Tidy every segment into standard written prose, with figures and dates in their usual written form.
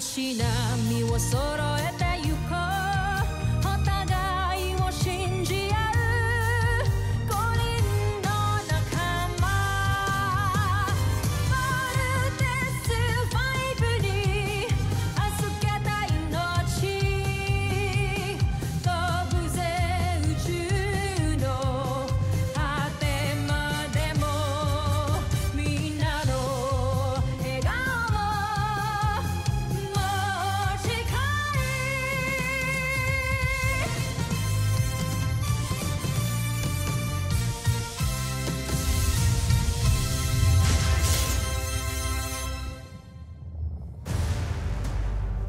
しな身を揃えてゆこうお互いを信じ合う五人の仲間まるでスファイブに預けた命飛ぶぜ宇宙の果てまでもみんなの笑顔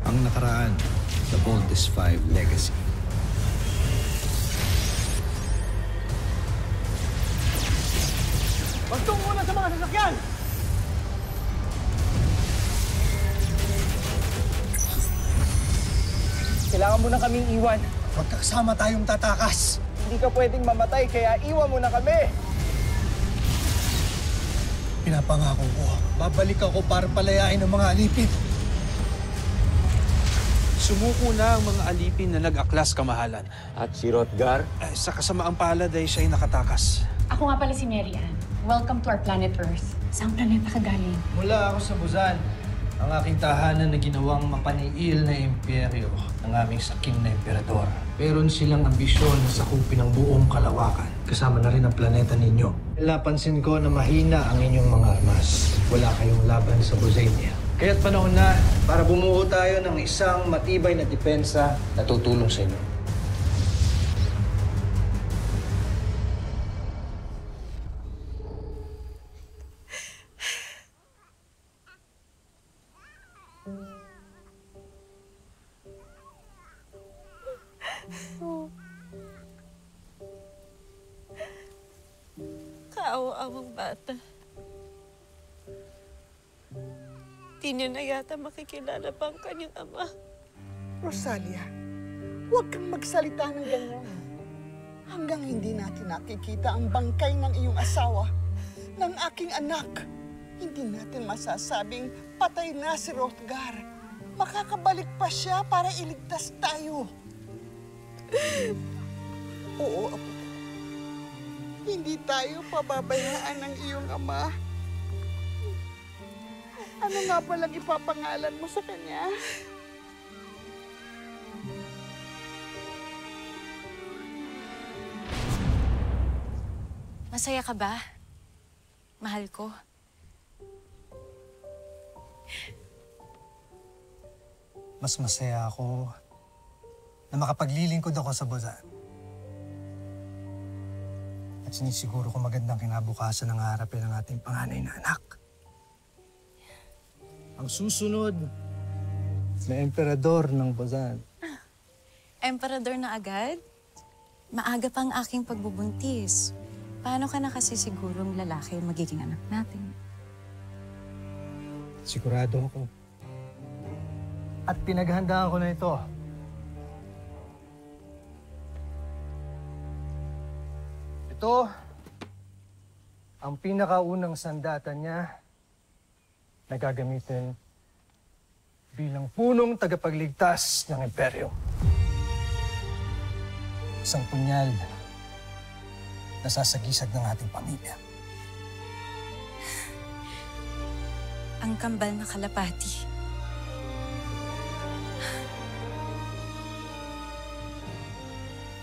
ang nakaraan, The Voltes 5 Legacy. Magtung muna sa mga sasakyan! Kailangan mo na kaming iwan. Magkakasama tayong tatakas. Hindi ka pwedeng mamatay, kaya iwan mo na kami. Pinapangako ko, babalik ako para palayain ang mga alipin. Sumuko na ang mga alipin na nag-aklas kamahalan. At si Rotgar? Sa kasamaang palad ay siya'y nakatakas. Ako nga pala si Mary Ann. Welcome to our planet Earth. Saan planeta ka galing? Mula ako sa Buzan, ang aking tahanan na ginawang mapaniil na imperyo ng aming sakim na emperador. Meron silang ambisyon na sakupin ang buong kalawakan, kasama na rin ang planeta ninyo. Napansin ko na mahina ang inyong mga armas. Wala kayong laban sa Buzania. Kaya't panahon na para bumuo tayo ng isang matibay na depensa na tutulong sa inyo. Kaawa-awang bata. Di niya na yata makikilala pa ang kanyang ama. Rosalia, huwag kang magsalita ng ganyan. Hanggang hindi natin nakikita ang bangkay ng iyong asawa, ng aking anak, hindi natin masasabing patay na si Rotgar. Makakabalik pa siya para iligtas tayo. Oo, apo. Hindi tayo pababayaan ng iyong ama. Ano nga palang ipapangalan mo sa kanya? Masaya ka ba? Mahal ko. Mas masaya ako na makapaglilingkod ako sa Buzan. At sinisiguro ko magandang kinabukasan ng harapin ng ating panganay na anak. Ang susunod na emperador ng Buzan. Emperador na agad? Maaga pang aking pagbubuntis. Paano ka na kasi sigurong lalaki ang magiging anak natin? Sigurado ako. At pinaghandaan ko na ito. Ito ang pinakaunang sandata niya na gagamitin bilang punong tagapagligtas ng imperyo. Isang punyal na sasagisag ng ating pamilya. Ang kambal na kalapati.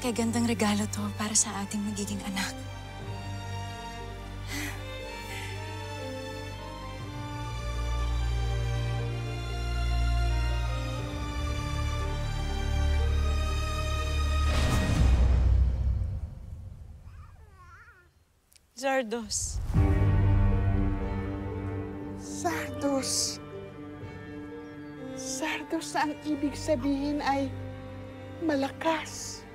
Kaya gandang regalo to para sa ating magiging anak. Zardos. Zardos. Zardos na ang ibig sabihin ay malakas.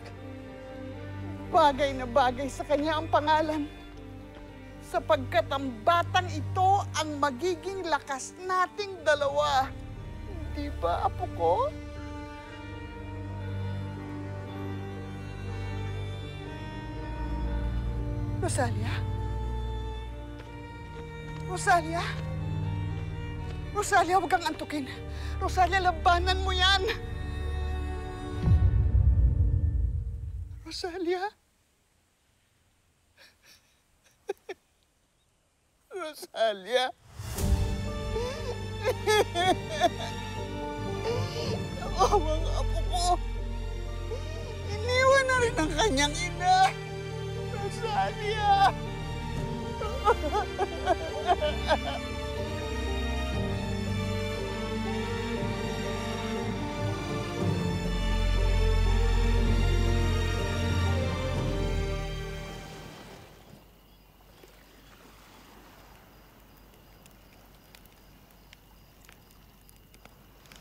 Bagay na bagay sa kanya ang pangalan. Sapagkat ang batang ito ang magiging lakas nating dalawa. Di ba, apo ko? Rosalia? Rosalia? Rosalia, huwag kang antukin. Rosalia, labanan mo yan. Rosalia? Rosalia? Awang apo ko. Iniwan na rin ang kanyang ina. Rosalia!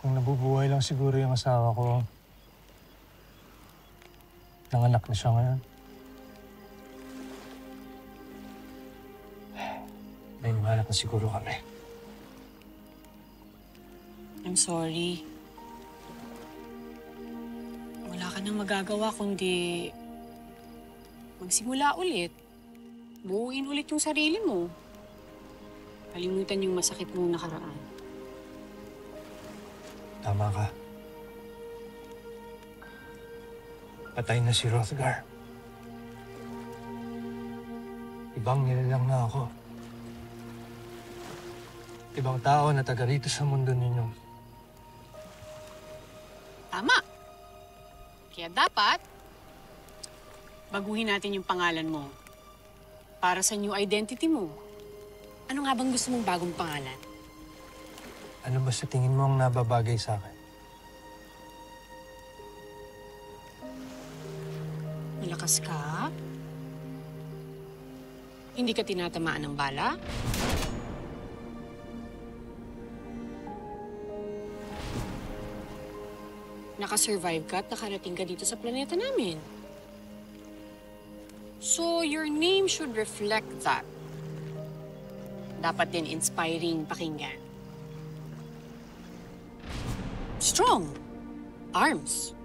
Kung nabubuhay lang siguro yung asawa ko, nanganak na siya ngayon. May mahanap na siguro kami. I'm sorry. Wala ka nang magagawa kundi magsimula ulit. Buuin ulit yung sarili mo. Kalimutan yung masakit mong nakaraan. Tama ka. Patay na si Hrothgar. Ibang nilalang na ako. Ibang tao na taga rito sa mundo ninyo. Tama. Kaya dapat, baguhin natin yung pangalan mo para sa new identity mo. Ano nga bang gusto mong bagong pangalan? Ano ba sa tingin mo ang nababagay sa akin? Malakas ka? Hindi ka tinatamaan ng bala? Nakasurvive ka at nakarating ka dito sa planeta namin. So, your name should reflect that. Dapat din inspiring pakinggan. Strong. Arms.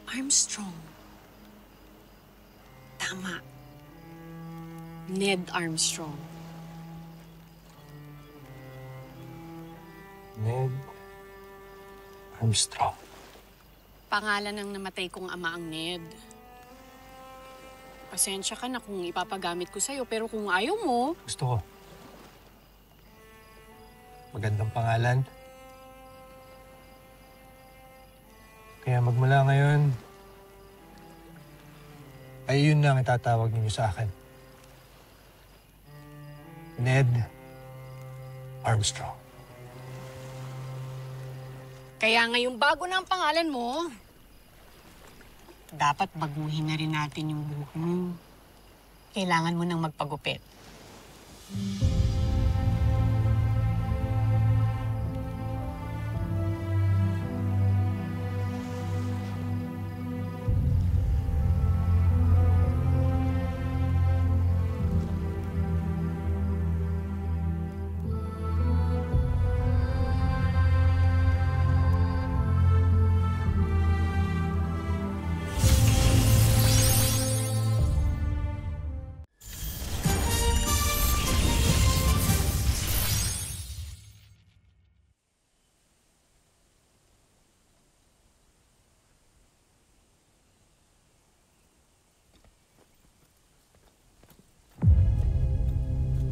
Armstrong. Tama. Ned Armstrong. Ned Armstrong. Pangalan ng namatay kong ama ang Ned. Pasensya ka na kung ipapagamit ko sa'yo, pero kung ayaw mo... Gusto ko. Magandang pangalan. Kaya magmula ngayon, ay yun na ang itatawag ninyo sa akin. Ned Armstrong. Kaya ngayong bago na ang pangalan mo, dapat baguhin na rin natin yung buhok mo. Kailangan mo nang magpagupit.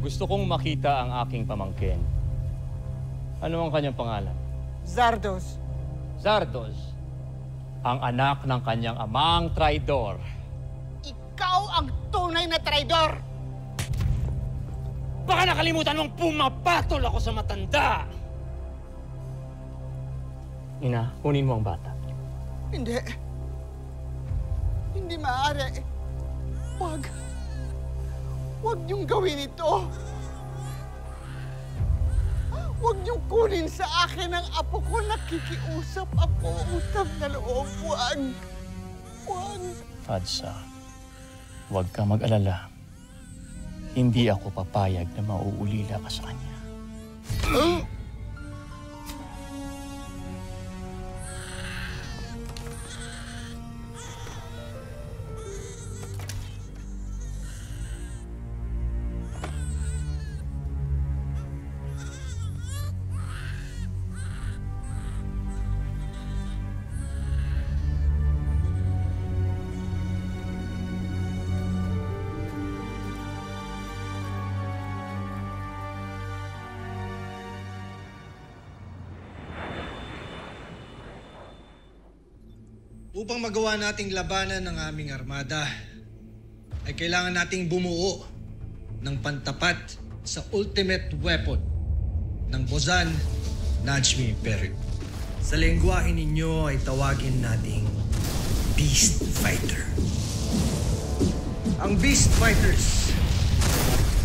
Gusto kong makita ang aking pamangkin. Ano ang kanyang pangalan? Zardos. Zardos, ang anak ng kanyang amang traidor. Ikaw ang tunay na traidor! Baka nakalimutan mong pumapatol ako sa matanda! Ina, kunin mo ang bata. Hindi. Hindi maaari. Huwag. Huwag niyong gawin ito. Huwag niyong kunin sa akin ang apo ko. Nakikiusap ako. Utang na loob. Huwag. Huwag. Fadsa, huwag ka mag-alala. Hindi ako papayag na mauulila ka sa kanya. Upang magawa nating labanan ng aming armada, ay kailangan nating bumuo ng pantapat sa ultimate weapon ng Bozan Najmi Imperio. Sa lengguwahe ninyo ay tawagin nating Beast Fighter. Ang Beast Fighters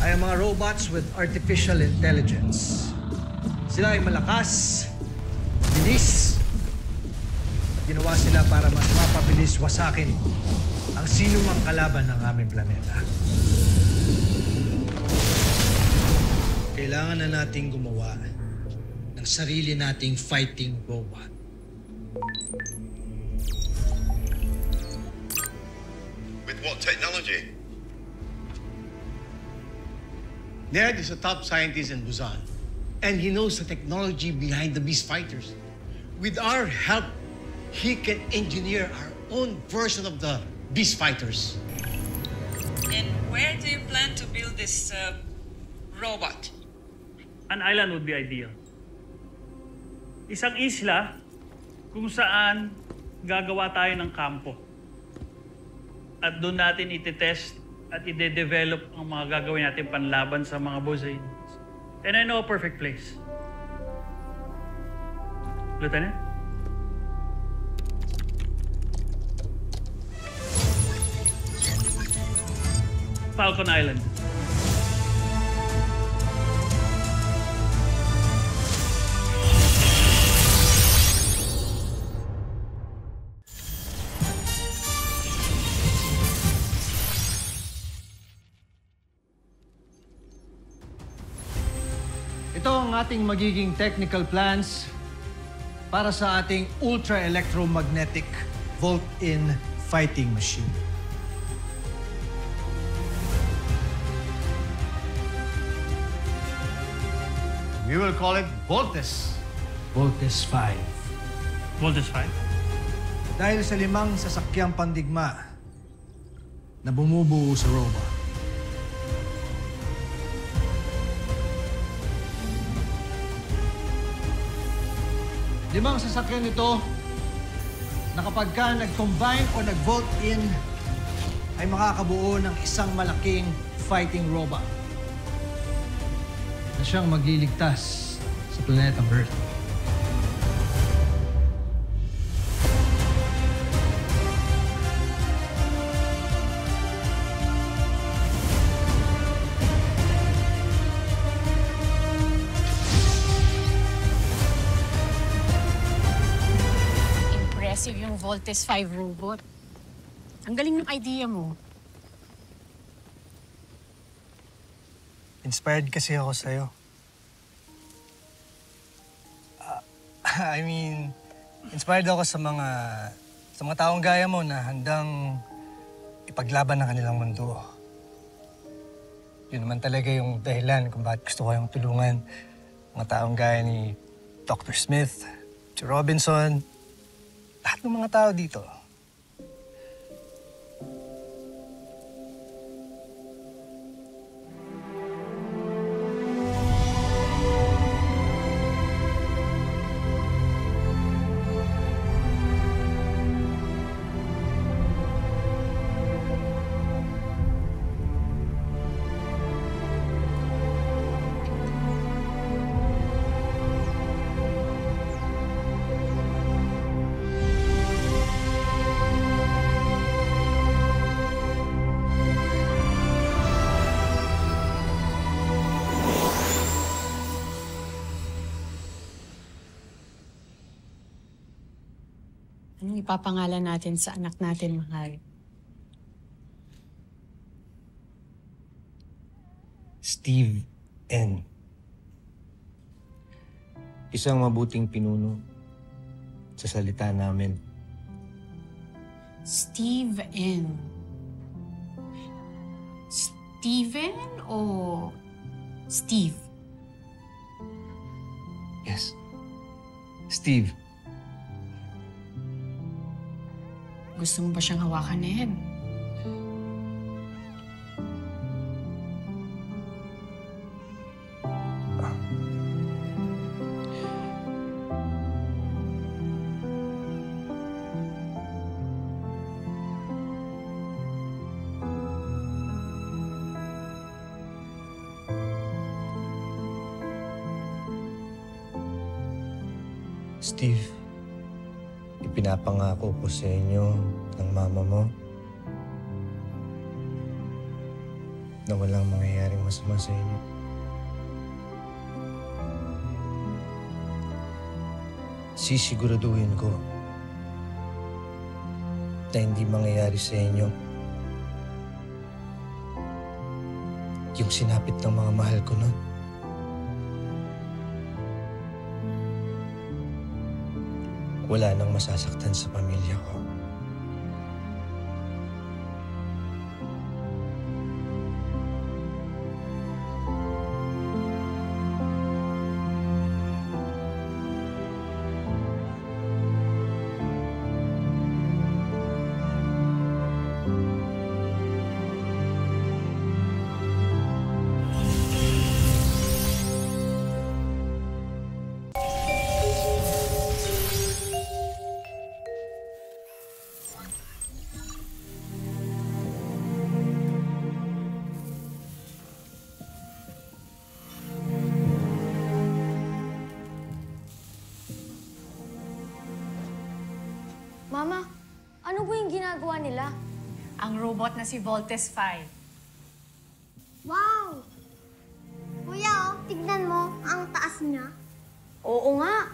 ay ang mga robots with artificial intelligence. Sila ay malakas, bilis. Ginawa sila para mas mapabilis wasakin ang sino mang kalaban ng aming planeta. Kailangan na nating gumawa ng sarili nating fighting robot. With what technology? Ned is a top scientist in Busan, and he knows the technology behind the Beast Fighters. With our help, he can engineer our own version of the Beast Fighters. And where do you plan to build this robot? An island would be ideal. Isang isla kung saan gagawa tayo ng kampo. At doon natin iti-test at ide-develop ang mga gagawin natin panlaban sa mga Bozanians. And I know a perfect place. Lieutenant? Falcon Island. Ito ang ating magiging technical plans para sa ating ultra-electromagnetic Volt-in fighting machine. We will call it Voltes. Voltes 5. Voltes 5? Dahil sa 5 sasakyang pandigma na bumubuo sa robot. Limang sasakyan nito na kapag ka nag-combine o nag-volt-in ay makakabuo ng isang malaking fighting robot na siyang magliligtas sa planetang Earth. Impressive yung Voltes 5 robot. Ang galing ng idea mo. Inspired kasi ako sa'yo. Inspired ako sa mga taong gaya mo na handang ipaglaban ng kanilang mundo. Yun naman talaga yung dahilan kung bakit gusto ko yung tulungan mga taong gaya ni Dr. Smith, si Robinson, lahat ng mga tao dito. Anong ipapangalan natin sa anak natin, mahal? Steve N. Isang mabuting pinuno sa salita namin. Steve N. Steven o Steve? Yes. Steve. Gusto mo ba siyang hawakan, Ned? Steve, ipinapangako ko sa inyo ng mama mo na walang mangyayaring masama sa inyo. Sisiguraduhin ko na hindi mangyayari sa inyo yung sinapit ng mga mahal ko nun. Wala nang masasaktan sa pamilya ko. Mama, ano ba yung ginagawa nila? Ang robot na si Voltes 5. Wow! Kuya, tignan mo, ang taas niya. Oo nga.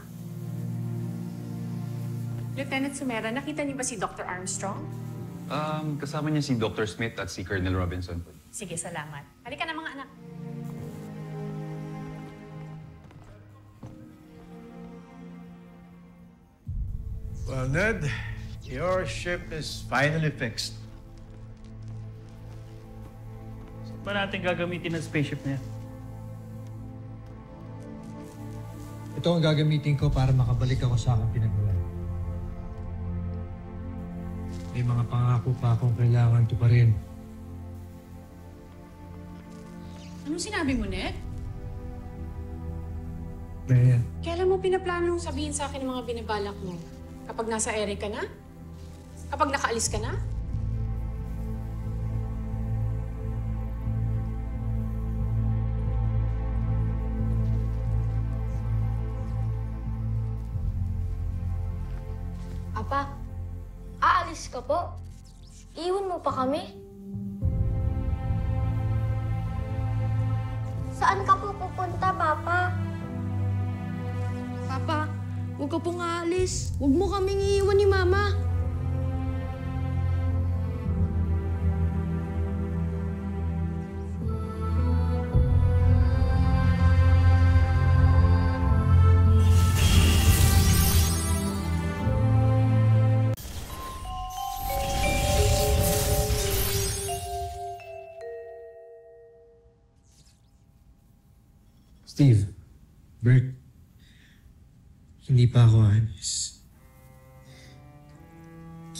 Lieutenant Sumera, nakita niyo ba si Dr. Armstrong? Kasama niya si Dr. Smith at si Colonel Robinson. Sige, salamat. Halika na mga anak. Well, Ned, your ship is finally fixed. Saan ba natin gagamitin ang spaceship na yan? Ito ang gagamitin ko para makabalik ako sa aking pinagawa. May mga pangako pa akong kailangan tuparin. Anong sinabi mo, Ned? Marian, Kailan mo pinaplanong sabihin sa akin ang mga binabalak mo? Kapag nasa ere ka na? Kapag nakaalis ka na? Apa, aalis ka po? Iwan mo pa kami? Saan ka po pupunta, Papa? Papa, huwag ka pong aalis. Huwag mo kaming iiwan ni Mama. Steve, Bert, hindi pa ako alis.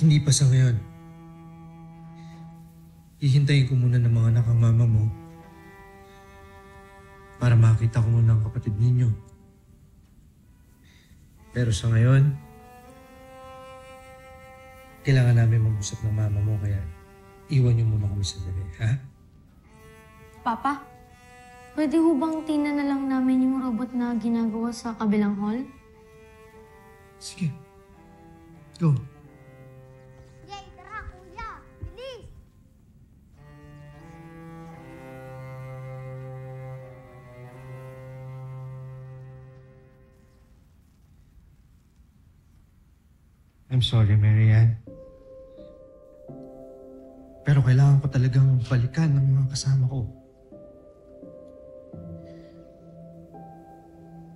Hindi pa sa ngayon. Hihintayin ko muna ng mga anak ang mama mo para makita ko muna ang kapatid ninyo. Pero sa ngayon, kailangan namin mag-usap ng mama mo kaya iwan niyo muna kami sandali, ha? Papa, pwede ho bang tingnan na lang namin yung robot na ginagawa sa kabilang hall? Sige. Go. Yay, tara, kuya! Bilis! I'm sorry, Marian. Pero kailangan ko talagang balikan ng mga kasama ko.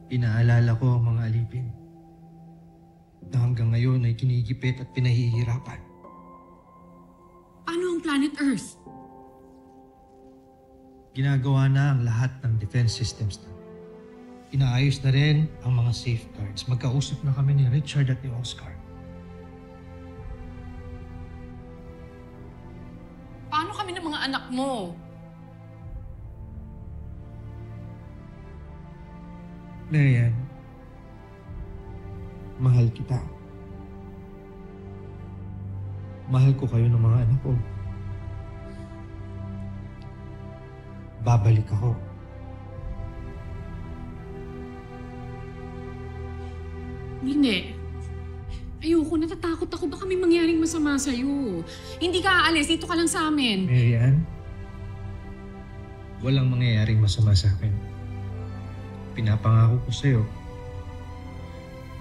Inaalala ko ang mga alipin na hanggang ngayon ay kinigipit at pinahihirapan. Ano ang planet Earth? Ginagawa na ang lahat ng defense systems na. Inaayos na rin ang mga safeguards. Magkausap na kami ni Richard at ni Oscar. Paano kami ng mga anak mo? Marian, mahal kita. Mahal ko kayo ng mga anak ko. Babalik ako. Hindi. Ayoko, natatakot ako. Baka may mangyaring masama sa'yo. Hindi ka aalis. Dito ka lang sa amin. Marian, walang mangyayaring masama sa akin. Pinapangako ko sa'yo.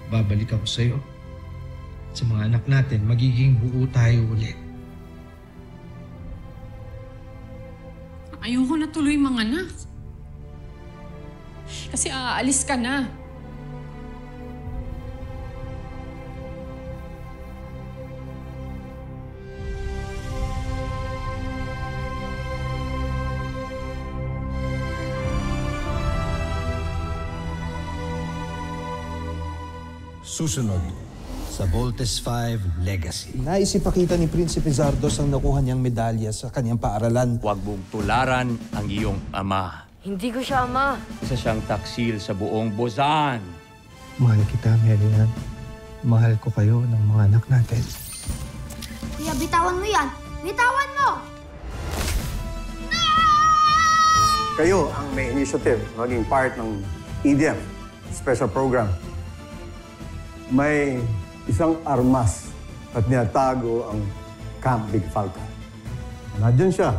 Babalik ako sa'yo. Sa mga anak natin, magiging buo tayo ulit. Ayoko na tuloy manganak. Kasi aalis ka na. Susunod sa Voltes 5 Legacy. Nais ipakita ni Prinsipe Zardos ang nakuha niyang medalya sa kanyang paaralan. Huwag mong tularan ang iyong ama. Hindi ko siya ama. Isa siyang taksil sa buong Buzan. Mahal kita, Marian. Mahal ko kayo ng mga anak natin. Kuya, bitawan mo yan! Bitawan mo! Kayo ang may initiative maging part ng EDM special program. May isang armas at niyatago ang Camp Big Falcon. Nandiyan siya.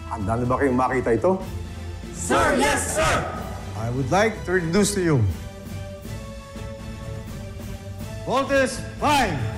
Handa na ba kayong makita ito? Sir, yes, sir! I would like to introduce to you Voltes 5!